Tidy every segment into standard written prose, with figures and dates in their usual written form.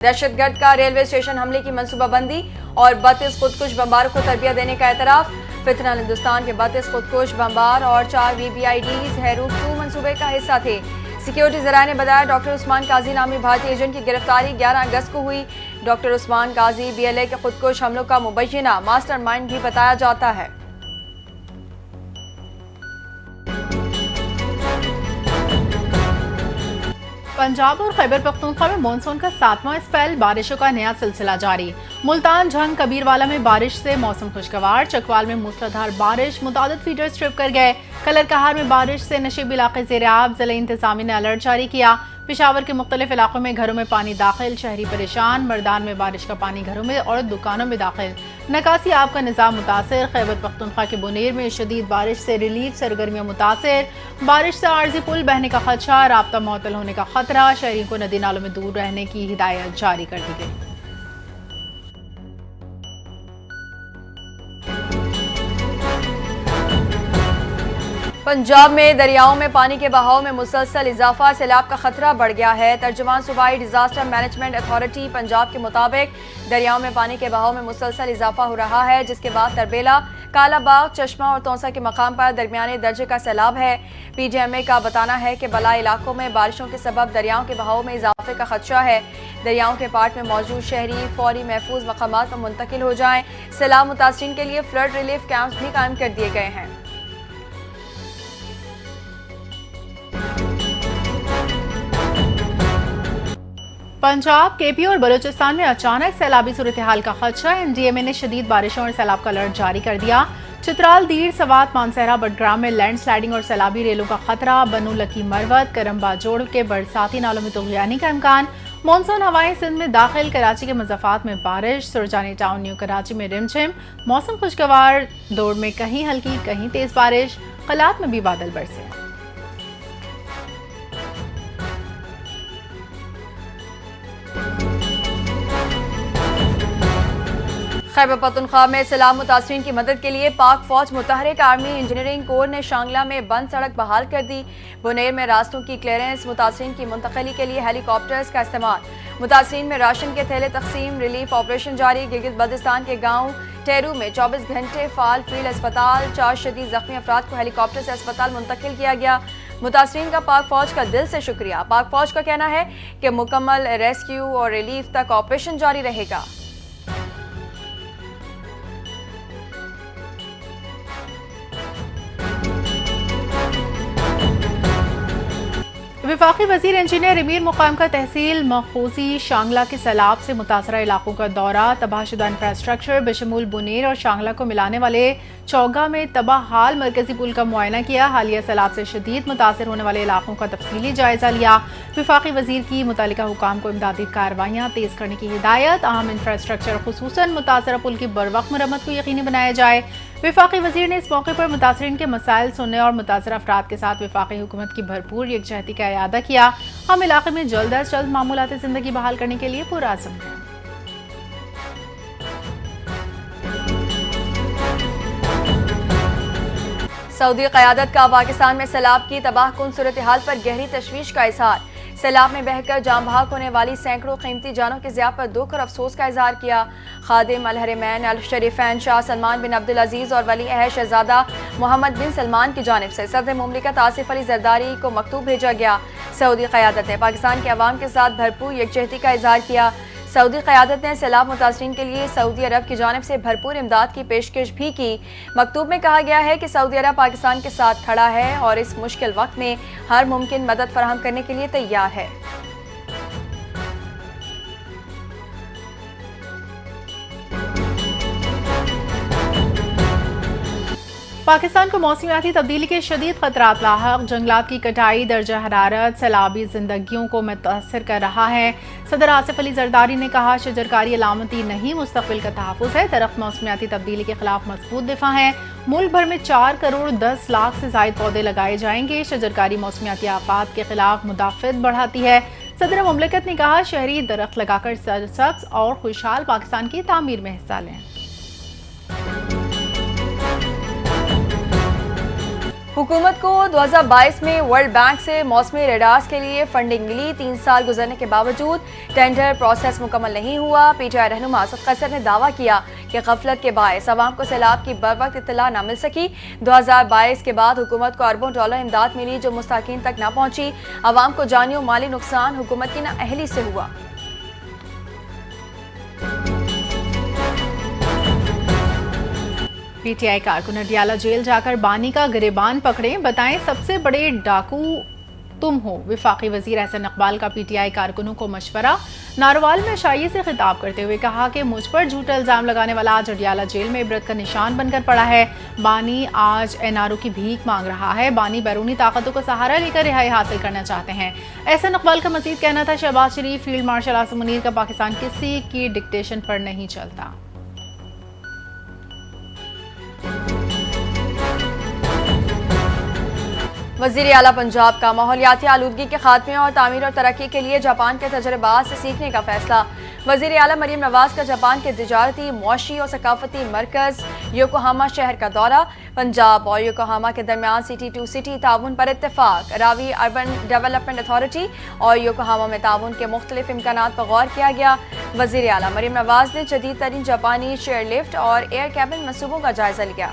दहशतगर्द का railway station हमले की मंसूबाबंदी और 32 खुदकुश बमबारों को तरबियत देने का एतराफ। फितनल हिंदुस्तान के 32 खुदकुश बमबार और 4 VBIDs हरूफ 2 मंसूबे का हिस्सा थे। सिक्योरिटी जराये ने बताया डॉक्टर उस्मान काजी नामी भारतीय एजेंट की गिरफ्तारी 11 अगस्त को हुई। डॉक्टर उस्मान काजी BLA के खुदकुश हमलों का मुबैयना मास्टरमाइंड भी बताया जाता है। पंजाब और खैबर पख्तूनख्वा में मानसून का 7वां स्पेल, बारिशों का नया सिलसिला जारी। मुल्तान, झंग, कबीरवाला में बारिश से मौसम खुशगवार। चकवाल में मूसलाधार बारिश, मुतादिद फीडर्स ट्रिप कर गए। कलर कहार में बारिश से नशीब इलाके ज़ेर-ए-आब, ज़िला इंतज़ामिया ने अलर्ट जारी किया। पेशावर के मुख्तलिफ इलाकों में घरों में पानी दाखिल, शहरी परेशान। मर्दान में बारिश का पानी घरों में और दुकानों में दाखिल। नकासी आब का निज़ाम मुतासर। खैबर पख्तूनख्वा के बुनेर में शदीद बारिश से रिलीफ सरगर्मियाँ मुतासर। बारिश से आर्जी पुल बहने का खदशा, राब्ता मुअत्तल होने का खतरा। शहरियों को नदी नालों में दूर रहने की हिदायत जारी कर दी गई। पंजाब में दरियाओं में पानी के बहाव में मुसलसल इजाफा, सैलाब का खतरा बढ़ गया है। तर्जुमान सूबाई डिजास्टर मैनेजमेंट अथॉरिटी पंजाब के मुताबिक दरियाओं में पानी के बहाव में मुसलसल इजाफा हो रहा है, जिसके बाद तरबेला, कालाबाग, चश्मा और तौसा के मकाम पर दरमियाने दर्जे का सैलाब है। PGMA का बताना है कि बलाई इलाकों में बारिशों के सबब दरियाओं के बहाव में इजाफे का खदशा है। दरियाओं के पाट में मौजूद शहरी फौरी महफूज मकामात पर मुंतकिल हो जाएं। सैलाब मुतासरीन के लिए फ्लड रिलीफ कैंप्स भी कायम कर दिए गए हैं। पंजाब, KP और बलूचिस्तान में अचानक सैलाबी सूरत हाल का खदशा। NDMA ने शदीद बारिशों और सैलाब का अलर्ट जारी कर दिया। चित्राल, दीर, सवात, मानसहरा, बडग्राम में लैंड स्लाइडिंग और सैलाबी रेलों का खतरा। बनू, लकी, मरवत, करम्बा जोड़ के बरसाती नालों में तुग़यानी का इम्कान। मानसून हवाएं सिंध में दाखिल, कराची के मुज़फ़्फ़रात में बारिश। सुरजानी टाउन, न्यू कराची में रिमझिम। मौसम खुशगवार, दौड़ में कहीं हल्की कहीं तेज बारिश। क़लात में भी बादल बरसे। खैबर पख्तूनख्वा में सैलाब मुतासरीन की मदद के लिए पाक फौज मुतहरिक आर्मी इंजीनियरिंग कोर ने शांगला में बंद सड़क बहाल कर दी। बुनेर में रास्तों की क्लियरेंस, मुतासरीन की मुंतकली के लिए हेलीकॉप्टर्स का इस्तेमाल। मुतासरीन में राशन के थैले तकसीम, रिलीफ ऑपरेशन जारी। गिलगित बल्तिस्तान के गाँव टेरू में 24 घंटे फाल फील्ड अस्पताल। 4 शदीद जख्मी अफराद को हेलीकॉप्टर से अस्पताल मुंतकिल किया गया। मुतासरीन का पाक फौज का दिल से शुक्रिया। पाक फौज का कहना है कि मुकम्मल रेस्क्यू और रिलीफ तक ऑपरेशन जारी रहेगा। वफाकी वजीर इंजीनियर अमीर मुकाम का तहसील मखूजी शांगला के सैलाब से मुतासरा इलाकों का दौरा। तबाहशुदा इंफ्रास्ट्रक्चर बशमूल बुनेर और शांगला को मिलाने वाले चौगा में तबाह हाल मरकजी पुल का मुआयना किया। हालिया सैलाब से शदीद मुतासर होने वाले इलाकों का तफसीली जायजा लिया। वफाकी वजीर की मुतालिका हुकाम को इमदादी कार्रवाइयाँ तेज करने की हिदायत। अहम इंफ्रास्ट्रक्चर खुसूसन मुतासरा पुल की बरवक्त मरम्मत को यकीनी बनाया जाए। वफाकी वजीर ने इस मौके पर मुतासरीन के मसाइल सुनने और मुतासर अफराद के साथ वफाकी हुकूमत की भरपूर यकजहती का इयादा किया। हम इलाके में जल्द अज जल्द मामूलाती जिंदगी बहाल करने के लिए पुरअज़्म हैं। सऊदी क़यादत का पाकिस्तान में सैलाब की तबाहकुन सूरत हाल पर गहरी तशवीश का इजहार। सैलाब में बहकर जान बहक होने वाली सैकड़ों कीमती जानों के ज़िया पर दुख और अफसोस का इजहार किया। खादिम अल हरमैन अल शरीफैन शाह सलमान बिन अब्दुल अजीज़ और वली अहद शहजादा मोहम्मद बिन सलमान की जानिब से सदर मुमलिकत आसिफ अली जरदारी को मकतूब भेजा गया। सऊदी क़यादत ने पाकिस्तान के अवाम के साथ भरपूर यकजहती का इजहार किया। सऊदी क़यादत ने सैलाब मुतासरीन के लिए सऊदी अरब की जानिब से भरपूर इमदाद की पेशकश भी की। मकतूब में कहा गया है कि सऊदी अरब पाकिस्तान के साथ खड़ा है और इस मुश्किल वक्त में हर मुमकिन मदद फराहम करने के लिए तैयार है। पाकिस्तान को मौसमियाती तब्दीली के शदीद खतरात लाहक। जंगलात की कटाई, दर्जा हरारत, सैलाबी जिंदगियों को मुतासर कर रहा है। सदर आसिफ अली जरदारी ने कहा शजरकारी अलामती नहीं, मुस्तकबिल का तहफ़्फ़ुज़ है। दरख्त मौसमियाती तब्दीली के खिलाफ मजबूत दिफा है। मुल्क भर में 4 करोड़ 10 लाख से ज़ायद पौधे लगाए जाएंगे। शजरकारी मौसमियाती आफात के खिलाफ मुदाफ़त बढ़ाती है। सदर मुमलिकत ने कहा शहरी दरख्त लगाकर सरसब्ज़ और खुशहाल पाकिस्तान की तामीर में हिस्सा लें। हुकूमत को 2022 में वर्ल्ड बैंक से मौसमी रेडार्स के लिए फंडिंग मिली। 3 साल गुजरने के बावजूद टेंडर प्रोसेस मुकम्मल नहीं हुआ। पीटीआई रहनुमा असद कैसर ने दावा किया कि गफलत के बायस अवाम को सैलाब की बरवक्त इत्तला न मिल सकी। 2022 के बाद हुकूमत को अरबों डॉलर इमदाद मिली जो मुस्ताकीन तक न पहुंची। अवाम को जानी और माली नुकसान हुकूमत की नाअहली से हुआ। पीटीआई कारकुन अडियाला जेल जाकर बानी का गिरेबान पकड़े, बताएं सबसे बड़े डाकू तुम हो। विफाकी वजीर एहसन इकबाल का पीटीआई कारकुनों को मशवरा। नारोवाल में शाइए से खिताब करते हुए कहा कि मुझ पर झूठा इल्जाम लगाने वाला आज अडियाला जेल में इबरत का निशान बनकर पड़ा है। बानी आज एनआरओ की भीख मांग रहा है। बानी बैरूनी ताकतों का सहारा लेकर रिहाई हासिल करना चाहते हैं। एहसन इकबाल का मजीद कहना था, शहबाज शरीफ, फील्ड मार्शल आसिम मुनीर का पाकिस्तान किसी की डिक्टेशन पर नहीं चलता। वज़ीर आला पंजाब का माहौलियाती आलूदगी के खात्मे और तामीर और तरक्की के लिए जापान के तजर्बात से सीखने का फैसला। वज़ीर आला मरीम नवाज का जापान के तिजारती, मुआशी और सकाफती मरकज़ योकोहामा शहर का दौरा। पंजाब और योकोहामा के दरमियान सिटी टू सिटी ताउन पर इत्तेफाक। रावी अर्बन डेवलपमेंट अथॉरिटी और योकोहामा में ताउन के मुख्तलिफ इम्कानात पर गौर किया गया। वज़ीर आला मरीम नवाज ने जदीद तरीन जापानी चेयर लिफ्ट और एयर कैबिन मनसूबों का जायजा लिया।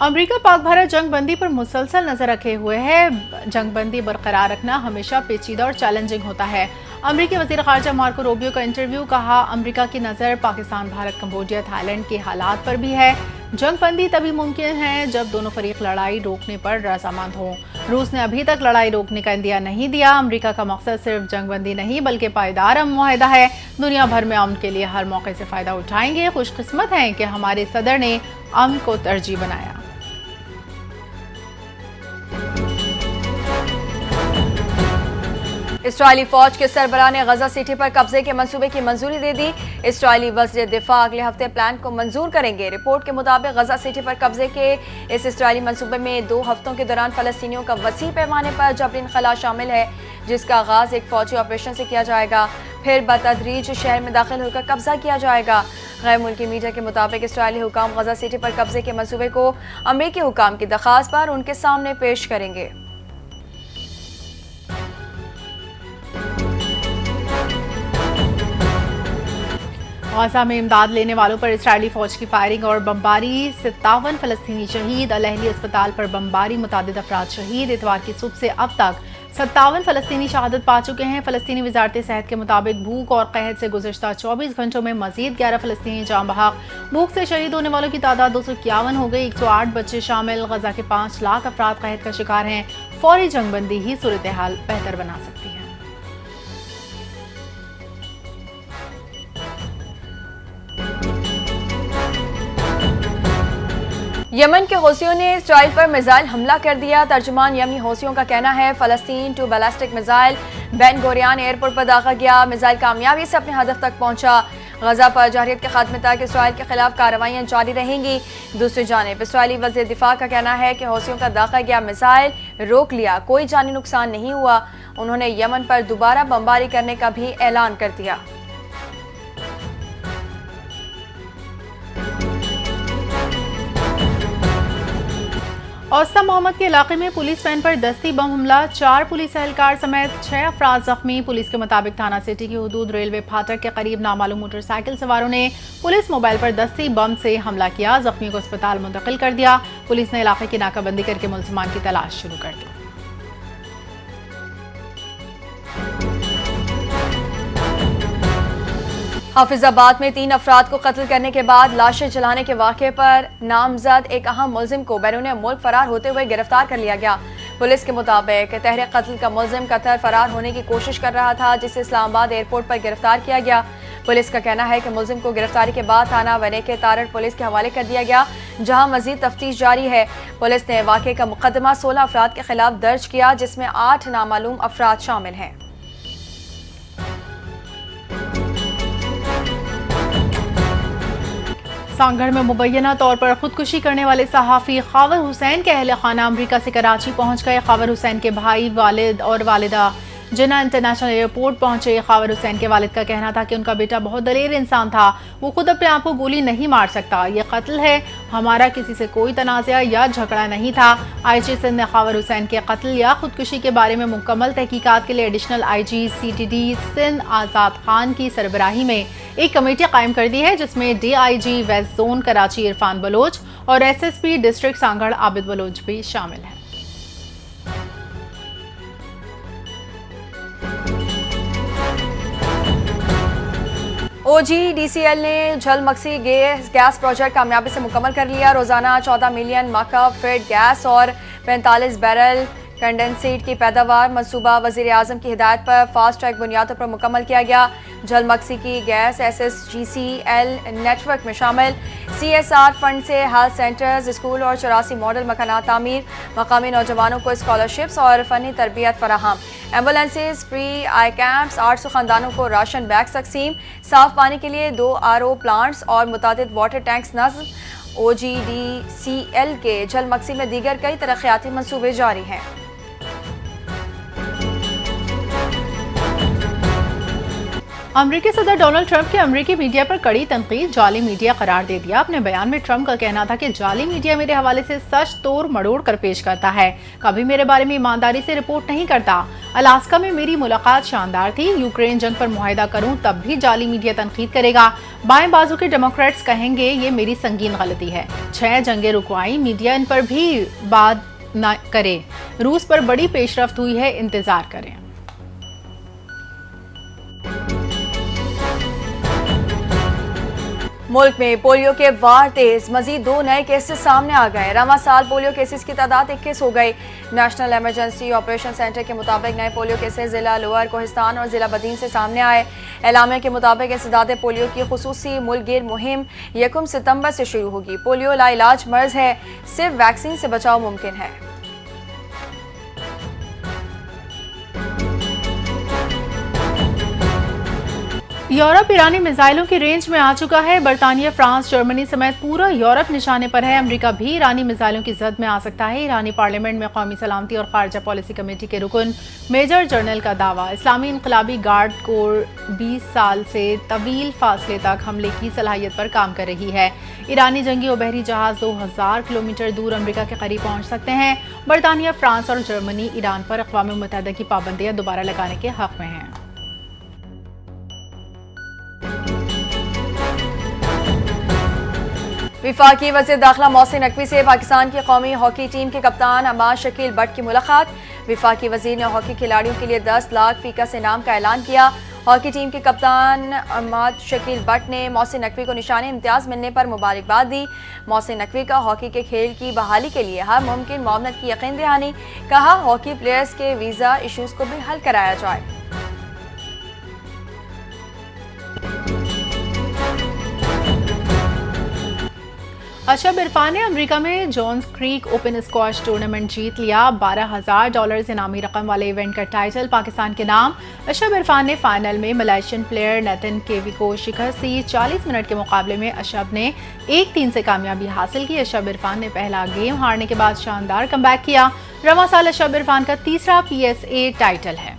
अमेरिका पाक भारत जंग बंदी पर मुसलसल नजर रखे हुए है। जंग बंदी बरकरार रखना हमेशा पेचीदा और चैलेंजिंग होता है। अमेरिकी वज़ीर ख़ारजा मार्को रूबियो का इंटरव्यू। कहा, अमेरिका की नज़र पाकिस्तान, भारत, कंबोडिया, थाईलैंड के हालात पर भी है। जंग बंदी तभी मुमकिन है जब दोनों फरीक लड़ाई रोकने पर रजामंद हों। रूस ने अभी तक लड़ाई रोकने का इंदिया नहीं दिया। अमेरिका का मकसद सिर्फ जंग बंदी नहीं बल्कि पायदार अमन मुआहदा है। दुनिया भर में अमन के लिए हर मौके से फ़ायदा उठाएंगे। खुशकिस्मत हैं कि हमारे सदर ने अमन को तरजीह बनाया। इसराइली फौज के सरबराह ने गजा सिटी पर कब्जे के मंसूबे की मंजूरी दे दी। इसराइली वज़ीर दिफा अगले हफ्ते प्लान को मंजूर करेंगे। रिपोर्ट के मुताबिक गजा सिटी पर कब्जे के इस इसराइली मंसूबे में 2 हफ्तों के दौरान फ़लस्तीनियों का वसी पैमाने पर जबरी इनखला शामिल है, जिसका आगाज़ एक फौजी ऑपरेशन से किया जाएगा। फिर बतदरीज शहर में दाखिल होकर कब्जा किया जाएगा। गैर मुल्की मीडिया के मुताबिक इसराइली हुकाम गजा सिटी पर कब्जे के मंसूबे को अमेरिकी हुकाम की दरख्वास्त पर उनके सामने पेश करेंगे। गाज़ा में इमदाद लेने वालों पर इसराइली फौज की फायरिंग और बमबारी। 57 फ़लस्तीनी शहीद। अल अहली अस्पताल पर बमबारी, मुतादिद अफराद शहीद। इतवार की सुबह से अब तक 57 फ़लस्तीनी शहादत पा चुके हैं। फ़लस्तीनी वज़ारत सेहत के मुताबिक भूख और कहत से गुज़श्ता 24 घंटों में मज़ीद 11 फ़लस्तीनी जाँ बहक। भूख से शहीद होने वालों की तादाद 251 हो गई। 108 बच्चे शामिल। गजा के 5 लाख अफराद कहत का शिकार हैं। फौरी जंगबंदी ही सूरत हाल बेहतर बना सकती है। यमन के हौसियों ने इसराइल पर मिसाइल हमला कर दिया। तर्जुमान यमनी हौसियों का कहना है, फ़लस्तीन two ballistic missile Ben Gurion airport पर दागा गया। मिसाइल कामयाबी से अपने हदफ तक पहुंचा। गजा पर जहरीत के खात्मे तक इसराइल के खिलाफ कार्रवाइयाँ जारी रहेंगी। दूसरी जानिब इसराइली वज़ीर दिफा का कहना है कि हौसियों का दागा गया मिसाइल रोक लिया, कोई जानी नुकसान नहीं हुआ। उन्होंने यमन पर दोबारा बमबारी करने का भी ऐलान कर दिया। औसा मोहम्मद के इलाके में पुलिस वैन पर दस्ती बम हमला। 4 पुलिस एहलकार समेत 6 अफराद जख्मी। पुलिस के मुताबिक थाना सिटी की हुदूद रेलवे फाटक के करीब नामालूम मोटरसाइकिल सवारों ने पुलिस मोबाइल पर दस्ती बम से हमला किया। जख्मियों को अस्पताल मुंतकिल कर दिया। पुलिस ने इलाके की नाकाबंदी करके मुलजिमान की तलाश शुरू कर दी। हाफिजाबाद में 3 अफराद को कत्ल करने के बाद लाशें जलाने के वाक़े पर नामजद एक अहम मुल्जिम को बैरून मुल्क फरार होते हुए गिरफ्तार कर लिया गया। पुलिस के मुताबिक तहरीक कत्ल का मुल्जिम कतर फरार होने की कोशिश कर रहा था, जिसे इस्लामाबाद एयरपोर्ट पर गिरफ्तार किया गया। पुलिस का कहना है कि मुल्जिम को गिरफ्तारी के बाद थाना वने के तारड़ पुलिस के हवाले कर दिया गया, जहां मजीद तफ्तीश जारी है। पुलिस ने वाक़े का मुकदमा 16 अफराद के खिलाफ दर्ज किया, जिसमें 8 नामालूम अफराद शामिल हैं। सांगढ़ में मुबैना तौर पर खुदकुशी करने वाले सहाफ़ी खावर हुसैन के अहल खाना अमरीका से कराची पहुंच गए। खावर हुसैन के भाई, वालिद और वालिदा जिन्ना इंटरनेशनल एयरपोर्ट पहुंचे खावर हुसैन के वालिद का कहना था कि उनका बेटा बहुत दलेर इंसान था, वो खुद अपने आप को गोली नहीं मार सकता, ये कत्ल है, हमारा किसी से कोई तनाज़ा या झगड़ा नहीं था। IG सिंध ने खावर हुसैन के कत्ल या खुदकुशी के बारे में मुकम्मल तहकीकात के लिए एडिशनल IG CTD सिंध आज़ाद खान की सरबराही में एक कमेटी कायम कर दी है, जिसमें DIG west zone Karachi Irfan Baloch और SSP डिस्ट्रिक्ट सांगड़ आबिद बलोच भी शामिल हैं। OGDCL ने झलमक्सी गैस प्रोजेक्ट कामयाबी से मुकम्मल कर लिया। रोजाना 14 मिलियन माकब फीट गैस और 45 बैरल कंडेंसेट की पैदावार मनसूबा वज़ीर आज़म की हिदायत पर फास्ट ट्रैक बुनियादों पर मुकम्मल किया गया। झलमक्सी की गैस SSGCL नेटवर्क में शामिल CSR फंड से हेल्थ सेंटर्स, स्कूल और 84 मॉडल मकानात तामीर, मकामी नौजवानों को स्कॉलरशिप्स और फ़नी तरबियत फराहम, एम्बुलेंसेज, फ्री आई कैंप्स, 800 ख़ानदानों को राशन बैग तकसीम, साफ पानी के लिए 2 RO प्लांट्स और मुतादिद वाटर टैंक्स नस्ब। OGDCL के झलमक्सी में दीगर कई तरक्याती मंसूबे जारी हैं। अमरीकी सदर डोनाल्ड ट्रंप की अमरीकी मीडिया पर कड़ी तनकीद जाली मीडिया करार दे दिया। अपने बयान में ट्रंप का कहना था कि जाली मीडिया मेरे हवाले से सच तोड़ मड़ोड़ कर पेश करता है, कभी मेरे बारे में ईमानदारी से रिपोर्ट नहीं करता। अलास्का में मेरी मुलाकात शानदार थी, यूक्रेन जंग पर मुआहदा करूं तब भी जाली मीडिया तनकीद करेगा। बाएं बाजू के डेमोक्रेट्स कहेंगे ये मेरी संगीन गलती है। 6 जंगें रुकवाई, मीडिया इन पर भी बात न करे। रूस पर बड़ी पेशरफ्त हुई है, इंतजार करें। मुल्क में पोलियो के वार तेज, मजीद 2 नए केसेस सामने आ गए। रवा साल पोलियो केसेस की तादाद 21 हो गई। नेशनल इमरजेंसी ऑपरेशन सेंटर के मुताबिक नए पोलियो केसेस जिला लोअर कोहिस्तान और जिला बदीन से सामने आए। एलामे के मुताबिक इंसदाद पोलियो की खुसूसी मुल्कगीर मुहिम 1 सितंबर से शुरू होगी। पोलियो लाइलाज मर्ज है, सिर्फ वैक्सीन से बचाव मुमकिन है। यूरोप ईरानी मिसाइलों की रेंज में आ चुका है। बरतानिया, फ्रांस, जर्मनी समेत पूरा यूरोप निशाने पर है। अमेरिका भी ईरानी मिसाइलों की जद में आ सकता है। ईरानी पार्लियामेंट में कौमी सलामती और खारजा पॉलिसी कमेटी के रुकन मेजर जनरल का दावा, इस्लामी इनकलाबी गार्ड कोर 20 साल से तवील फासले तक हमले की सलाहियत पर काम कर रही है। ईरानी जंगी और बहरी जहाज 2000 किलोमीटर दूर अमेरिका के करीब पहुंच सकते हैं। बरतानिया, फ्रांस और जर्मनी ईरान पर अक़वाम मुत्तहिदा की पाबंदियां दोबारा लगाने के हक में हैं। विफाकी वज़ीर दाखिला मोहसिन नकवी से पाकिस्तान की कौमी हॉकी टीम के कप्तान अहमद शकील बट की मुलाकात। विफाकी वज़ीर ने हॉकी खिलाड़ियों के लिए 10 लाख फीकस इनाम का ऐलान किया। हॉकी टीम के कप्तान अहमद शकील बट ने मोहसिन नकवी को निशाने इम्तियाज़ मिलने पर मुबारकबाद दी। मोहसिन नकवी का हॉकी के खेल की बहाली के लिए हर मुमकिन मुआवनत की यकीन दहानी, कहा हॉकी प्लेयर्स के वीज़ा इशूज़ को भी हल कराया जाए। अशब इरफान ने अमेरिका में Johns Creek open squash tournament जीत लिया। $12,000 इनामी रकम वाले इवेंट का टाइटल पाकिस्तान के नाम। अशब इरफान ने फाइनल में मलेशियन प्लेयर नेथन केवी को शिकस्त दी। 40 मिनट के मुकाबले में अशब ने 1-3 से कामयाबी हासिल की। अशब इरफान ने पहला गेम हारने के बाद शानदार कमबैक किया। रवा साल अशब इरफान का तीसरा PSA टाइटल है।